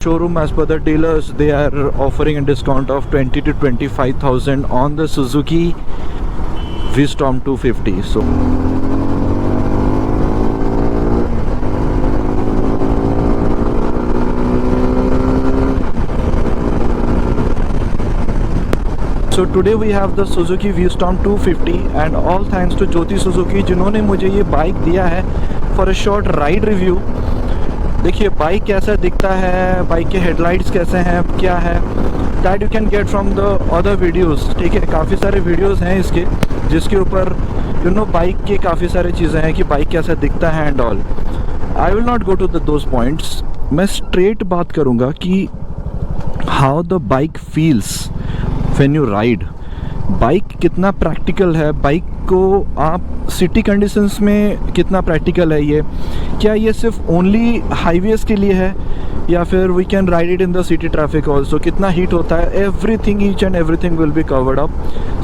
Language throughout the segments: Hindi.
Showroom, as per the dealers, they are offering a discount of 20 to 25,000 on the Suzuki V-Storm 250. So today we have the Suzuki V-Storm 250 and all thanks to Jyoti Suzuki जिन्होंने मुझे ये बाइक दिया है for a short ride review. देखिए बाइक कैसा दिखता है, बाइक के हेडलाइट्स कैसे हैं, क्या है, that you can get from the other videos. ठीक है, काफ़ी सारे वीडियोस हैं इसके जिसके ऊपर बाइक के काफ़ी सारी चीज़ें हैं कि बाइक कैसा दिखता है and all. I will not go to those points. मैं स्ट्रेट बात करूँगा कि how the bike feels when you ride. Bike कितना प्रैक्टिकल है, बाइक को आप सिटी कंडीशंस में कितना प्रैक्टिकल है ये, क्या ये सिर्फ ओनली हाईवेज के लिए है या फिर we can ride it in the city traffic also, कितना हीट होता है, everything, each and everything will be covered up.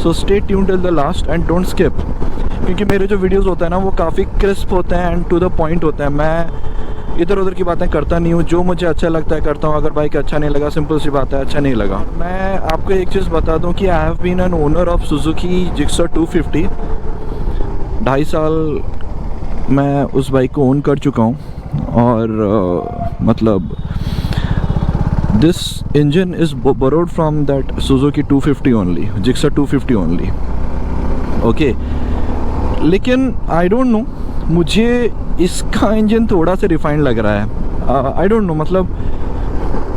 So stay tuned till the last and don't skip, क्योंकि मेरे जो वीडियोस होते हैं ना वो काफ़ी क्रिस्प होते हैं एंड टू द पॉइंट होते हैं. मैं इधर उधर की बातें करता नहीं हूँ, जो मुझे अच्छा लगता है करता हूँ. अगर बाइक अच्छा नहीं लगा, सिंपल सी बात है, अच्छा नहीं लगा. मैं आपको एक चीज़ बता दूँ कि I have been an owner of Suzuki Gixxer 250. 2.5 साल मैं उस बाइक को ओन कर चुका हूँ और मतलब this engine is borrowed from that Suzuki 250 only, Gixxer 250 only. Okay, लेकिन आई डोंट नो, मुझे इसका इंजन थोड़ा सा रिफाइंड लग रहा है. आई डोंट नो, मतलब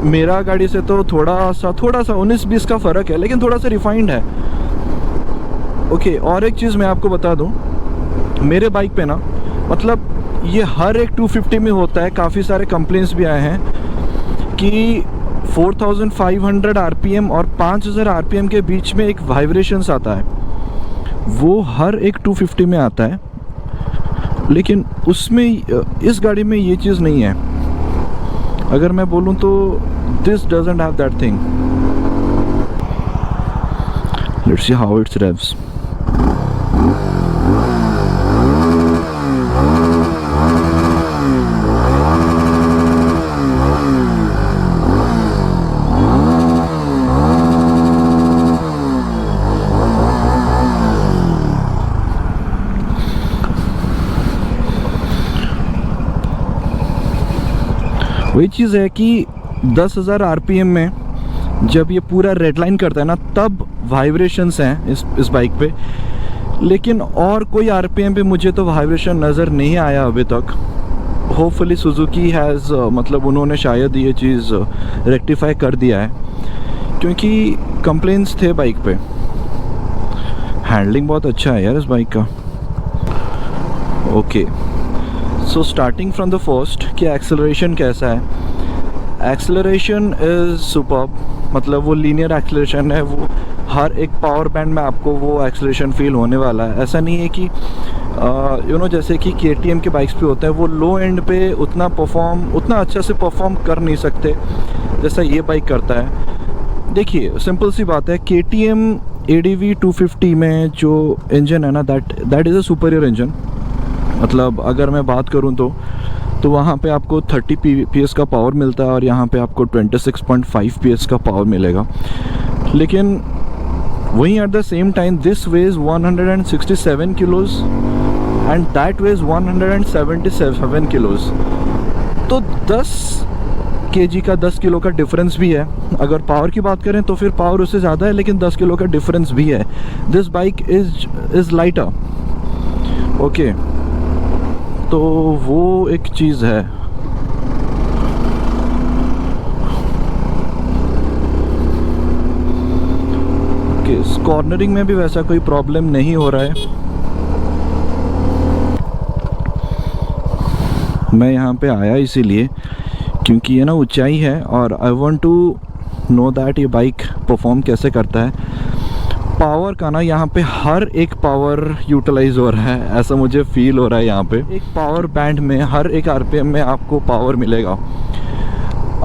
मेरा गाड़ी से तो थोड़ा सा 19-20 का फ़र्क है, लेकिन थोड़ा सा रिफाइंड है. ओके, और एक चीज़ मैं आपको बता दूं, मेरे बाइक पे ना, मतलब ये हर एक 250 में होता है. काफ़ी सारे कंप्लेंट्स भी आए हैं कि 4500 RPM और 5000 RPM के बीच में एक वाइब्रेशंस आता है. वो हर एक 250 में आता है, लेकिन उसमें इस गाड़ी में ये चीज़ नहीं है. अगर मैं बोलूँ तो this doesn't have that thing. Let's see how it's रेव्स. वही चीज़ है कि 10,000 RPM में जब ये पूरा रेड लाइन करता है ना, तब वाइब्रेशंस हैं इस बाइक पे. लेकिन और कोई RPM पे मुझे तो वाइब्रेशन नज़र नहीं आया अभी तक. होपफुली सुजुकी हैज़ मतलब उन्होंने शायद ये चीज़ रेक्टिफाई कर दिया है, क्योंकि कंप्लेंट्स थे बाइक पे. हैंडलिंग बहुत अच्छा है यार इस बाइक का. Okay, so starting from the first कि एक्सेलरेशन कैसा है. एक्सेलरेशन इज़ सुपर्ब, मतलब वो लीनियर एक्सेलरेशन है. वो हर एक पावर बैंड में आपको वो एक्सेलरेशन फील होने वाला है. ऐसा नहीं है कि जैसे कि KTM के बाइक्स पे होता है, वो लो एंड पे उतना अच्छा से परफॉर्म कर नहीं सकते जैसा ये बाइक करता है. देखिए सिंपल सी बात है, KTM ADV 250 में जो इंजन है ना, that is a superior engine. मतलब अगर मैं बात करूं तो वहाँ पे आपको 30 PS का पावर मिलता है और यहाँ पे आपको 26.5 PS का पावर मिलेगा. लेकिन वहीं at the same time this weighs 167 kilos and that weighs 177 kilos. तो 10 kg का 10 किलो का डिफरेंस भी है. अगर पावर की बात करें तो फिर पावर उससे ज़्यादा है, लेकिन 10 किलो का डिफरेंस भी है. This bike is lighter. Okay, तो वो एक चीज़ है. कॉर्नरिंग में भी वैसा कोई प्रॉब्लम नहीं हो रहा है. मैं यहाँ पे आया इसीलिए क्योंकि ये ना ऊंचाई है और I want to know that ये बाइक परफॉर्म कैसे करता है. पावर का ना यहाँ पे हर एक पावर यूटिलाइज हो रहा है, ऐसा मुझे फील हो रहा है. यहाँ पे एक पावर बैंड में हर एक RPM में आपको पावर मिलेगा.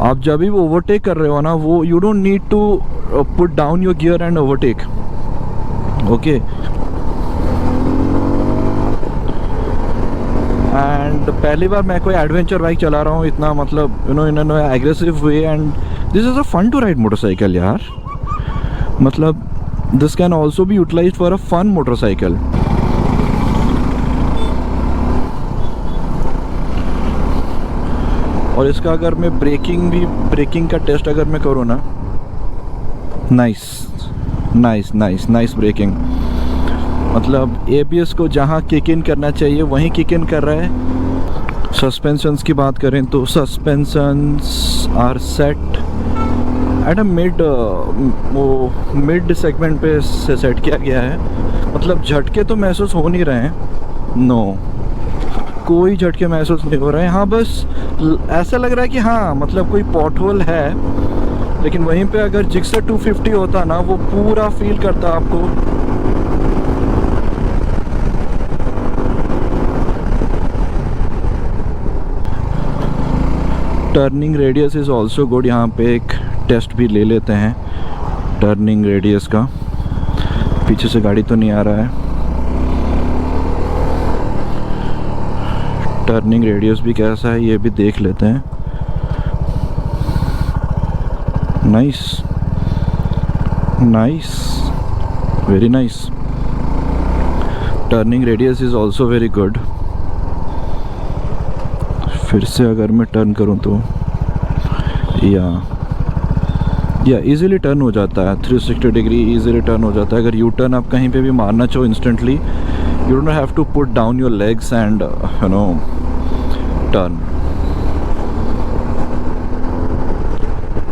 आप जब भी ओवरटेक कर रहे हो ना, वो you don't need to put down your gear and overtake. Okay, and and पहली बार मैं कोई एडवेंचर बाइक चला रहा हूँ इतना, मतलब you know in aggressive way, and this is a fun to ride motorcycle यार। मतलब this can also be utilized for a fun motorcycle. और इसका अगर मैं ब्रेकिंग का टेस्ट अगर मैं करूँ ना, नाइस ब्रेकिंग। मतलब ABS को जहाँ किक इन करना चाहिए वहीं किक इन कर रहा है। सस्पेंशंस की बात करें तो suspensions are set at a mid segment पे से सेट किया गया है। मतलब झटके तो महसूस हो नहीं रहे हैं, नो, कोई झटके महसूस नहीं हो रहे हैं। हाँ बस ऐसा लग रहा है कि हाँ मतलब कोई पॉट होल है, लेकिन वहीं पे अगर जिक्सर 250 होता ना वो पूरा फील करता आपको। Turning radius is also good. यहाँ पे एक टेस्ट भी ले लेते हैं टर्निंग रेडियस का। पीछे से गाड़ी तो नहीं आ रहा है। टर्निंग रेडियस भी कैसा है ये भी देख लेते हैं। Nice, very nice. Turning radius is also very good. फिर से अगर मैं टर्न करूं तो या इजीली टर्न हो जाता है। 360 डिग्री इजीली टर्न हो जाता है। अगर यू टर्न आप कहीं पे भी मारना चाहो instantly, you don't have to put down your legs and turn।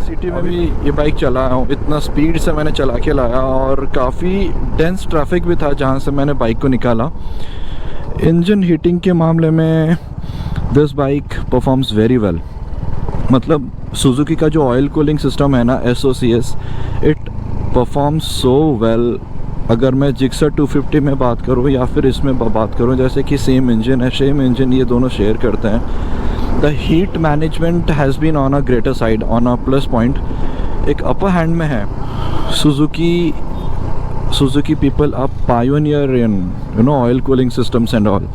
City में भी ये बाइक चला हूँ, इतना स्पीड से मैंने चला के लाया और काफ़ी डेंस ट्रैफिक भी था जहाँ से मैंने बाइक को निकाला। इंजन हीटिंग के मामले में this bike performs very well. मतलब सुजुकी का जो ऑयल कूलिंग सिस्टम है ना, SOCS, it performs so well. अगर मैं जिक्सर 250 में बात करूँ या फिर इसमें बात करूँ, जैसे कि सेम इंजन ये दोनों शेयर करते हैं। The heat management has been on a greater side, on a plus point, एक अपर हैंड में है। Suzuki people are pioneer in oil cooling systems and all.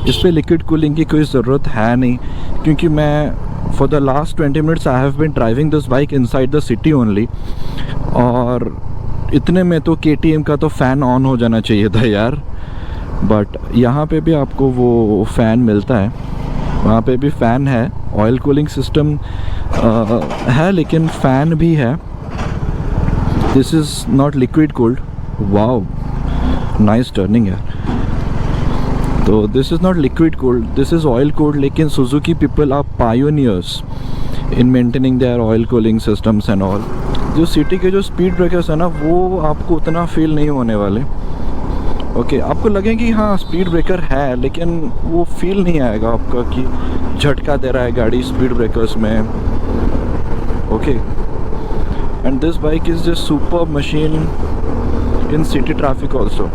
इस पर लिक्विड कूलिंग की कोई ज़रूरत है नहीं, क्योंकि मैं for the last 20 minutes I have been driving this bike inside the city only. और इतने में तो KTM का तो फ़ैन ऑन हो जाना चाहिए था यार। बट यहाँ पे भी आपको वो फ़ैन मिलता है, वहाँ पे भी फ़ैन है। ऑयल कूलिंग सिस्टम है लेकिन फ़ैन भी है। This is not liquid cooled. Wow, nice turning है। तो this is not liquid cooled, this is oil cooled. लेकिन Suzuki people are pioneers in maintaining their oil cooling systems and all. जो सिटी के जो स्पीड ब्रेकर्स है ना, वो आपको उतना फील नहीं होने वाले। ओके, आपको लगे कि हाँ स्पीड ब्रेकर है, लेकिन वो फील नहीं आएगा आपका कि झटका दे रहा है गाड़ी स्पीड ब्रेकर्स में। Okay, and this bike is just super machine in city traffic also.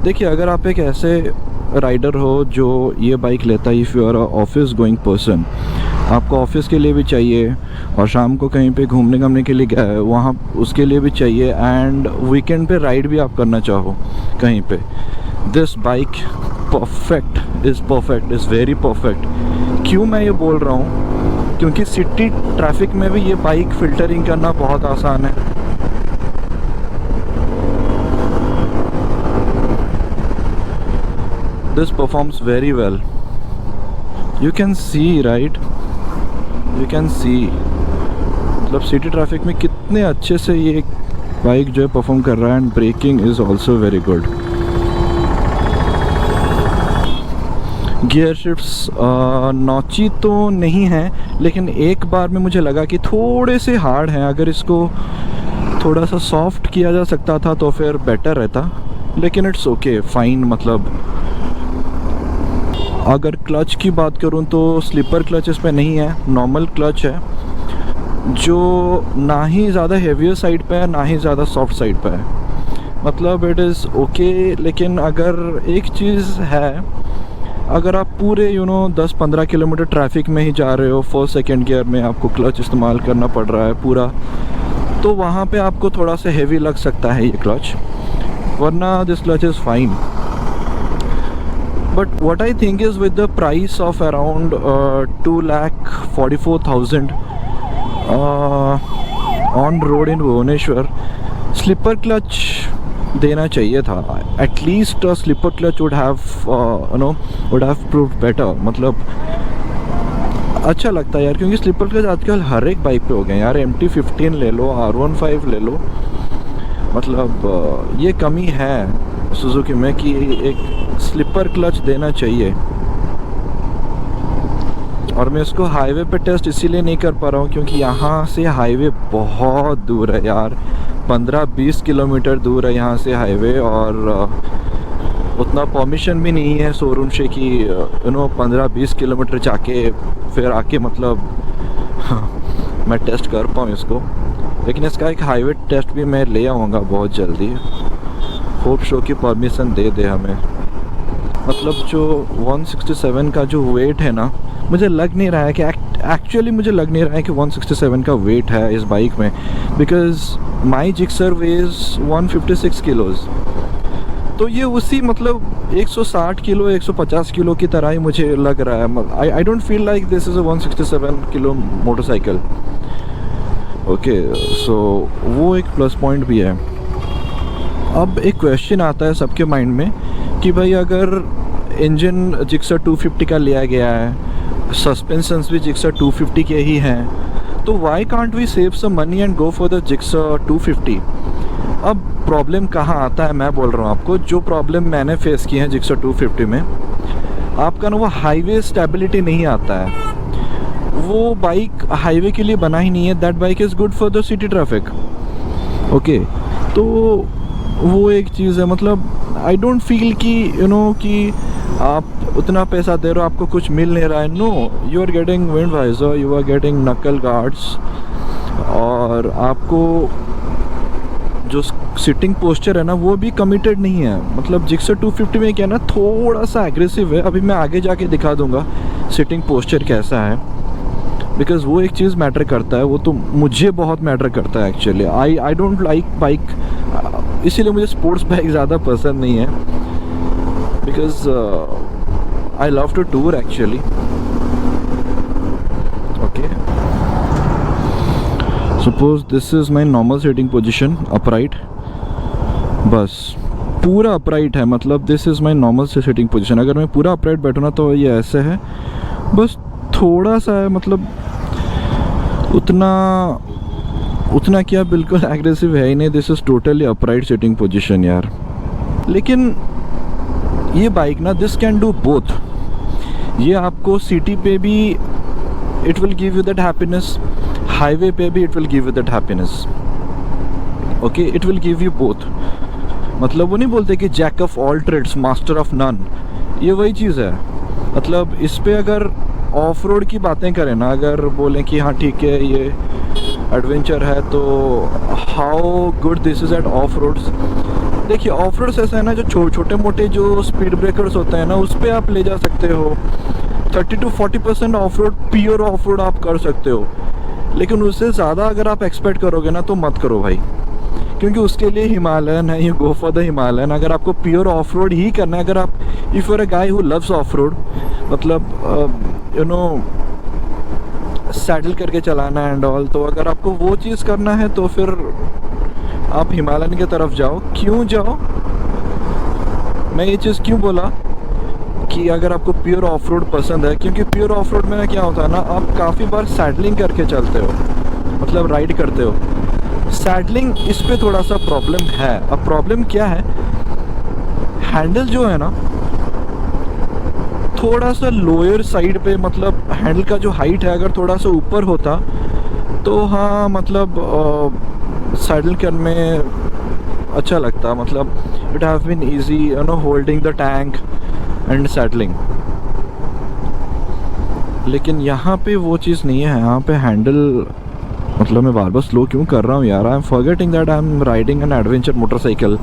देखिए, अगर आप एक ऐसे राइडर हो जो ये बाइक लेता है, if you are a office going person, आपको ऑफिस के लिए भी चाहिए और शाम को कहीं पे घूमने के लिए गए वहाँ उसके लिए भी चाहिए, एंड वीकेंड पे राइड भी आप करना चाहो कहीं पे, this bike is very perfect. क्यों मैं ये बोल रहा हूँ? क्योंकि सिटी ट्रैफिक में भी ये बाइक फ़िल्टरिंग करना बहुत आसान है। This performs very well. You can see, right, you can see मतलब सिटी ट्रैफिक में कितने अच्छे से ये बाइक जो है परफॉर्म कर रहा है। And braking is also very good. Gear shifts notchy तो नहीं है, लेकिन एक बार में मुझे लगा कि थोड़े से हार्ड हैं। अगर इसको थोड़ा सा सॉफ्ट किया जा सकता था तो फिर बेटर रहता, लेकिन इट्स ओके, फाइन। मतलब अगर क्लच की बात करूं तो स्लीपर क्लच इस पे नहीं है, नॉर्मल क्लच है, जो ना ही ज़्यादा हेवियर साइड पे है ना ही ज़्यादा सॉफ्ट साइड पे है। मतलब इट इज़ ओके। लेकिन अगर एक चीज़ है, अगर आप पूरे 10-15 किलोमीटर ट्रैफिक में ही जा रहे हो, फर्स्ट सेकंड गियर में आपको क्लच इस्तेमाल करना पड़ रहा है पूरा, तो वहाँ पे आपको थोड़ा सा हेवी लग सकता है ये क्लच, वरना this clutch is fine. But what I think is with the price of around 2,44,000 on road in Bhubaneswar, slipper clutch देना चाहिए था. At least a slipper clutch would have would have proved better. मतलब अच्छा लगता है यार, क्योंकि स्लिपर क्लच आजकल हर एक बाइक पे हो गए यार. MT-15 ले लो, R15 ले लो, मतलब ये कमी है सुजुकी में कि एक स्लिपर क्लच देना चाहिए. और मैं इसको हाईवे पे टेस्ट इसीलिए नहीं कर पा रहा हूँ क्योंकि यहाँ से हाईवे बहुत दूर है यार. 15-20 किलोमीटर दूर है यहाँ से हाईवे, और उतना परमिशन भी नहीं है शोरूम से कि 15-20 किलोमीटर जाके फिर आके मतलब मैं टेस्ट कर पाऊँ इसको. लेकिन इसका एक हाईवे टेस्ट भी मैं ले आऊँगा बहुत जल्दी. होप शो की परमिशन दे दे हमें. मतलब जो 167 का जो वेट है ना, मुझे लग नहीं रहा है कि एक्चुअली मुझे लग नहीं रहा है कि 167 का वेट है इस बाइक में, because my Gixxer weighs 156 kilos. तो ये उसी मतलब 160 किलो 150 किलो की तरह ही मुझे लग रहा है. I don't feel like this is a 167 kilo motorcycle. Okay, so वो एक प्लस पॉइंट भी है. अब एक क्वेश्चन आता है सबके माइंड में कि भाई अगर इंजन जिक्सर 250 का लिया गया है, सस्पेंशंस भी जिक्सर 250 के ही हैं, तो why can't we save some money and go for the Gixxer 250. अब प्रॉब्लम कहाँ आता है, मैं बोल रहा हूँ आपको. जो प्रॉब्लम मैंने फेस की है जिक्सर 250 में, आपका ना वो हाईवे स्टेबिलिटी नहीं आता है. वो बाइक हाईवे के लिए बना ही नहीं है. That bike is good for the city traffic. Okay, तो वो एक चीज़ है. मतलब आई डोंट फील कि कि आप उतना पैसा दे रहे हो, आपको कुछ मिल नहीं रहा है. No, you are getting wind visor, you are getting knuckle guards, और आपको जो सिटिंग पोस्चर है ना वो भी कमिटेड नहीं है. मतलब जिक्सर 250 में क्या है ना, थोड़ा सा एग्रेसिव है. अभी मैं आगे जाके दिखा दूंगा सिटिंग पोस्चर कैसा है, बिकॉज वो एक चीज़ मैटर करता है. वो तो मुझे बहुत मैटर करता है actually. I don't like bike, इसीलिए मुझे स्पोर्ट्स बाइक ज़्यादा पसंद नहीं है, because I love to tour actually. Okay, suppose this is my normal sitting position, upright. बस पूरा अपराइट है, मतलब this is my normal sitting position. अगर मैं पूरा अपराइट बैठूँ ना तो ये ऐसे है. बस थोड़ा सा है, मतलब उतना क्या, बिल्कुल एग्रेसिव है ही नहीं. This is totally upright sitting position यार. लेकिन ये बाइक ना, दिस कैन डू बोथ. ये आपको सिटी पे भी it will give you that happiness, highway पे भी it will give you that happiness. Okay, it will give you both. मतलब वो नहीं बोलते कि jack of all trades master of none, ये वही चीज़ है. मतलब इस पे अगर ऑफ रोड की बातें करें ना, अगर बोलें कि हाँ ठीक है ये एडवेंचर है, तो how good this is at off roads. देखिए, ऑफ रोड्स ऐसा है ना, जो छोटे मोटे जो स्पीड ब्रेकर्स होते हैं ना, उस पर आप ले जा सकते हो. 30-40% of road, pure of road आप कर सकते हो. लेकिन उससे ज़्यादा अगर आप एक्सपेक्ट करोगे ना तो मत करो भाई, क्योंकि उसके लिए हिमालयन है. You go for the Himalayan. अगर आपको प्योर ऑफ रोड ही करना है, अगर आप if you are a guy who loves off road, मतलब सैडल करके चलाना एंड ऑल, तो अगर आपको वो चीज़ करना है तो फिर आप हिमालयन की तरफ जाओ. क्यों जाओ, मैं ये चीज़ क्यों बोला कि अगर आपको प्योर ऑफ रोड पसंद है, क्योंकि प्योर ऑफ रोड में क्या होता है ना, आप काफ़ी बार सैडलिंग करके चलते हो, मतलब राइड करते हो. सैडलिंग इस पे थोड़ा सा प्रॉब्लम है. अब प्रॉब्लम क्या है, हैंडल जो है ना थोड़ा सा लोअर साइड पे, मतलब हैंडल का जो हाइट है अगर थोड़ा सा ऊपर होता तो हाँ, मतलब सैडल करने में अच्छा लगता. मतलब it have been easy holding the tank and saddling. लेकिन यहाँ पे वो चीज़ नहीं है. यहाँ पे हैंडल, मतलब मैं बार बार स्लो क्यों कर रहा हूँ यार, I am forgetting that I am riding an adventure motorcycle.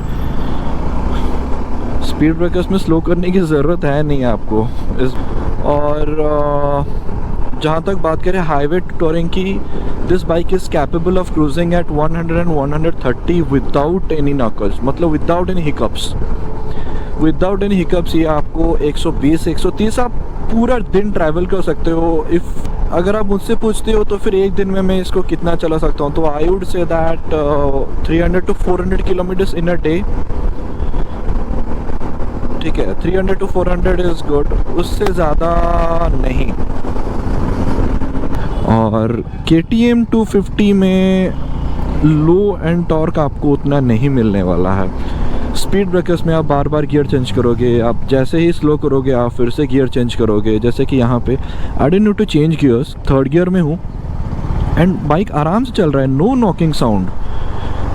Speed breakers में स्लो करने की ज़रूरत है नहीं आपको. और जहाँ तक बात करें हाईवे टूरिंग की, this bike is capable of cruising at 100 and 130 without any knuckles, मतलब without any hiccups. Without any hiccups ये आपको 120-130 आप पूरा दिन ट्रैवल कर सकते हो। अगर आप मुझसे पूछते हो तो फिर एक दिन में मैं इसको कितना चला सकता हूँ, तो I would say that 300 to 400 kilometres in a day. ठीक है, 300 to 400 इज़ गुड, उससे ज़्यादा नहीं। और KTM 250 में लो एंड टॉर्क आपको उतना नहीं मिलने वाला है। स्पीड ब्रेकर्स में आप बार बार गियर चेंज करोगे, आप जैसे ही स्लो करोगे आप फिर से गियर चेंज करोगे। जैसे कि यहाँ पे I don't need to change gears, third gear में हूँ एंड बाइक आराम से चल रहा है, no knocking sound.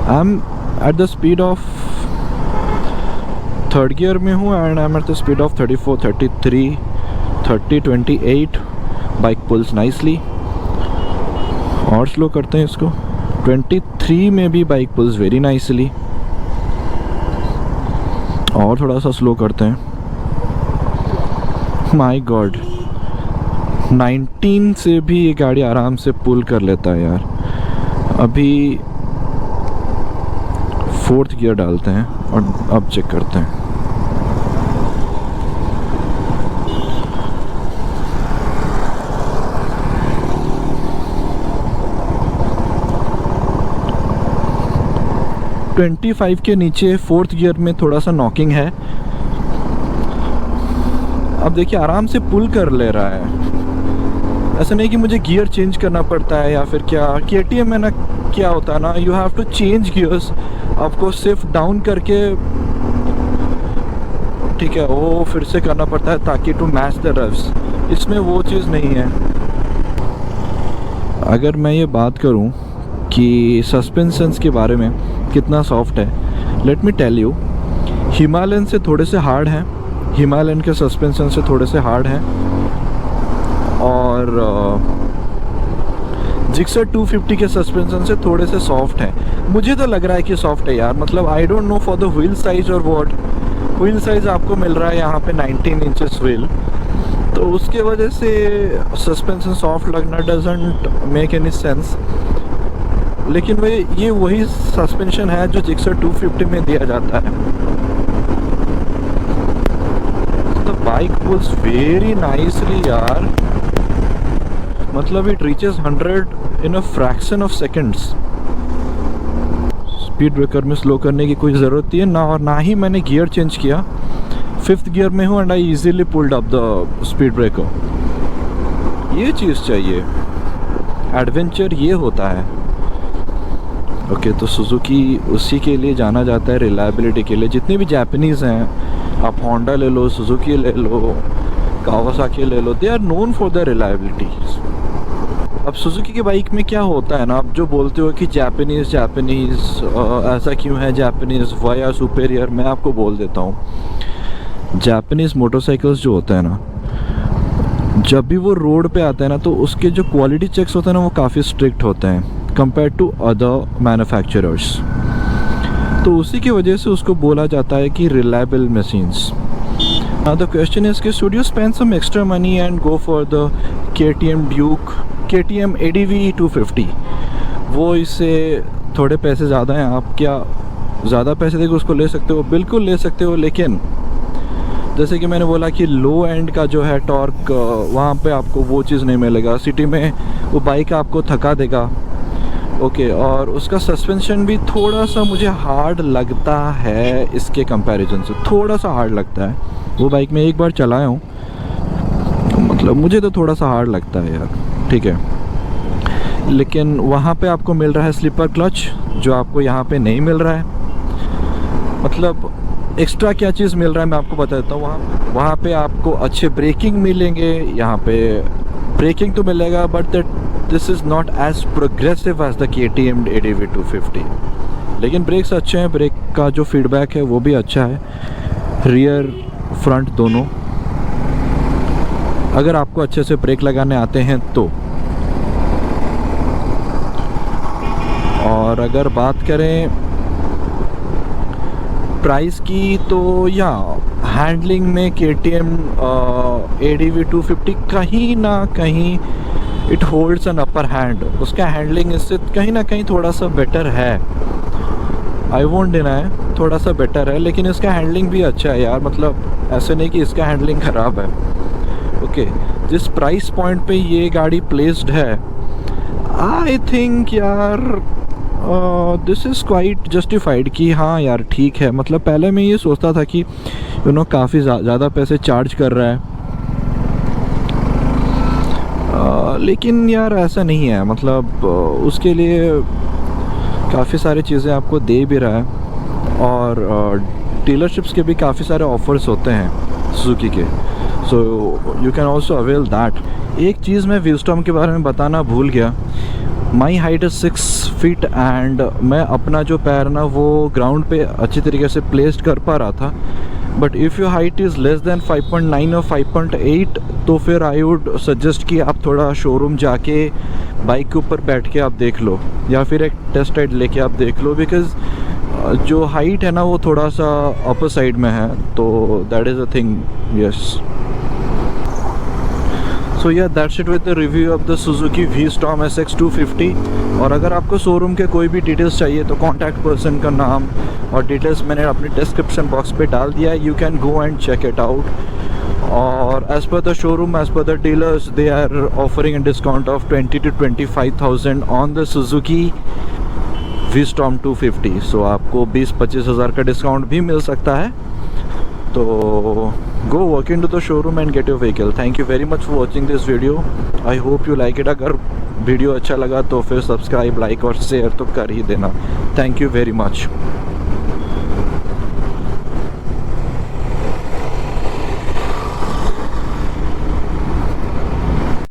I am at the speed of third gear में हूँ and I am at the speed of 34, 33, 30, 28। Bike pulls nicely. और स्लो करते हैं इसको, 23 में भी बाइक पुल्स वेरी नाइसली। और थोड़ा सा स्लो करते हैं। माय गॉड, 19 से भी ये गाड़ी आराम से पुल कर लेता है यार। अभी 4th गियर डालते हैं और अब चेक करते हैं। ट्वेंटी 25 के नीचे 4th गियर में थोड़ा सा नॉकिंग है। अब देखिए आराम से पुल कर ले रहा है, ऐसा नहीं कि मुझे गियर चेंज करना पड़ता है या फिर क्या। KTM में ना क्या होता है ना, you have to change gears, आपको सिर्फ डाउन करके, ठीक है, वो फिर से करना पड़ता है ताकि टू मैच द रव्स। इसमें वो चीज़ नहीं है। अगर मैं ये बात करूं कि सस्पेंशंस के बारे में कितना सॉफ्ट है, let me tell you, Himalayan से थोड़े से हार्ड हैं, हिमालयन के सस्पेंशन से थोड़े से हार्ड हैं, और जिक्सर 250 के सस्पेंशन से थोड़े से सॉफ्ट हैं। मुझे तो लग रहा है कि सॉफ्ट है यार, मतलब I don't know for the wheel size और व्हाट। व्हील साइज आपको मिल रहा है यहाँ पे 19 इंचेस व्हील, तो उसके वजह से सस्पेंशन सॉफ्ट लगना डजंट मेक एनी सेंस। लेकिन ये वही सस्पेंशन है जो जिक्सर 250 में दिया जाता है। तो बाइक पुल्स वेरी नाइसली यार, मतलब it reaches 100 in a fraction of seconds. Speed breaker में स्लो करने की कोई ज़रूरत नहीं है ना, और ना ही मैंने गियर चेंज किया। 5th गियर में हूँ and I easily pulled up the speed breaker. ये चीज़ चाहिए, एडवेंचर ये होता है। ओके, तो सुजुकी उसी के लिए जाना जाता है, रिलायबिलिटी के लिए। जितने भी जापानीज़ हैं, आप होंडा ले लो, सुजुकी ले लो, कावासाकी ले लो, they are known for the reliability. अब सुजुकी के बाइक में क्या होता है ना, आप जो बोलते हो कि जापानीज़ ऐसा क्यों है, जापानीज़ वाई आर सुपेरियर, मैं आपको बोल देता हूँ। जापानीज़ मोटरसाइकिल्स जो होता है ना, जब भी वो रोड पे आता है ना, तो उसके जो क्वालिटी चेक्स होते हैं ना, वो काफ़ी स्ट्रिक्ट होते हैं compared to other manufacturers। तो उसी की वजह से उसको बोला जाता है कि reliable machines। Now the question is कि should you spend some extra money and go for the KTM Duke, KTM ADV 250? वो इससे थोड़े पैसे ज़्यादा हैं, आप क्या ज़्यादा पैसे देकर उसको ले सकते हो? बिल्कुल ले सकते हो, लेकिन जैसे कि मैंने बोला कि लो एंड का जो है टॉर्क, वहाँ पे आपको वो चीज़ नहीं मिलेगा। सिटी में वो बाइक आपको थका देगा। ओके, और उसका सस्पेंशन भी थोड़ा सा मुझे हार्ड लगता है, इसके कंपैरिजन से थोड़ा सा हार्ड लगता है। वो बाइक में एक बार चलाया हूँ, मतलब मुझे तो थोड़ा सा हार्ड लगता है यार, ठीक है। लेकिन वहाँ पे आपको मिल रहा है स्लीपर क्लच, जो आपको यहाँ पे नहीं मिल रहा है। मतलब एक्स्ट्रा क्या चीज़ मिल रहा है मैं आपको बता देता हूँ। वहाँ पे आपको अच्छे ब्रेकिंग मिलेंगे, यहाँ पे ब्रेकिंग तो मिलेगा, but this is not as progressive as the KTM ADV 250। लेकिन ब्रेक्स अच्छे हैं, ब्रेक का जो फीडबैक है वो भी अच्छा है, रियर फ्रंट दोनों, अगर आपको अच्छे से ब्रेक लगाने आते हैं तो। और अगर बात करें प्राइस की, तो या हैंडलिंग में KTM ADV 250 कहीं ना कहीं it holds an upper hand. उसका हैंडलिंग इससे कहीं ना कहीं थोड़ा सा बेटर है, आई वोंट डिनाई। थोड़ा सा बेटर है, लेकिन इसका हैंडलिंग भी अच्छा है यार, मतलब ऐसे नहीं कि इसका हैंडलिंग ख़राब है। ओके, जिस प्राइस पॉइंट पे ये गाड़ी प्लेस्ड है, आई थिंक यार दिस इज़ क्वाइट जस्टिफाइड कि हाँ यार ठीक है। मतलब पहले मैं ये सोचता था कि काफ़ी ज़्यादा पैसे चार्ज कर रहा है, लेकिन यार ऐसा नहीं है। मतलब उसके लिए काफ़ी सारी चीज़ें आपको दे भी रहा है, और डीलरशिप्स के भी काफ़ी सारे ऑफ़र्स होते हैं सुजुकी के, so you can also avail that. एक चीज़ मैं वीस्टॉम के बारे में बताना भूल गया। My height is 6 feet and मैं अपना जो पैर ना वो ग्राउंड पे अच्छी तरीके से प्लेस्ड कर पा रहा था। But if your height is less than 5.9 और 5.8 तो फिर आई वुड सजेस्ट कि आप थोड़ा शोरूम जाके बाइक के ऊपर बैठ के आप देख लो, या फिर एक टेस्ट राइड लेके आप देख लो, बिकॉज़ जो हाइट है ना वो थोड़ा सा अपर साइड में है, तो that is a thing. Yes, so yeah that's it with the review of the Suzuki V Strom SX250। और अगर आपको शोरूम के कोई भी डिटेल्स चाहिए तो कॉन्टैक्ट पर्सन का नाम और डिटेल्स मैंने अपने डिस्क्रिप्शन बॉक्स पे डाल दिया है, you can go and check it out. और as per the showroom, as per the dealers, they are offering a discount of 20 to 25,000 on the Suzuki V Strom 250। सो आपको 20-25 हज़ार का डिस्काउंट भी मिल सकता है। तो go walk into the showroom and get your vehicle. Thank you very much for watching this video. I hope you like it. अगर वीडियो अच्छा लगा तो फिर सब्सक्राइब, लाइक और शेयर तो कर ही देना। Thank you very much.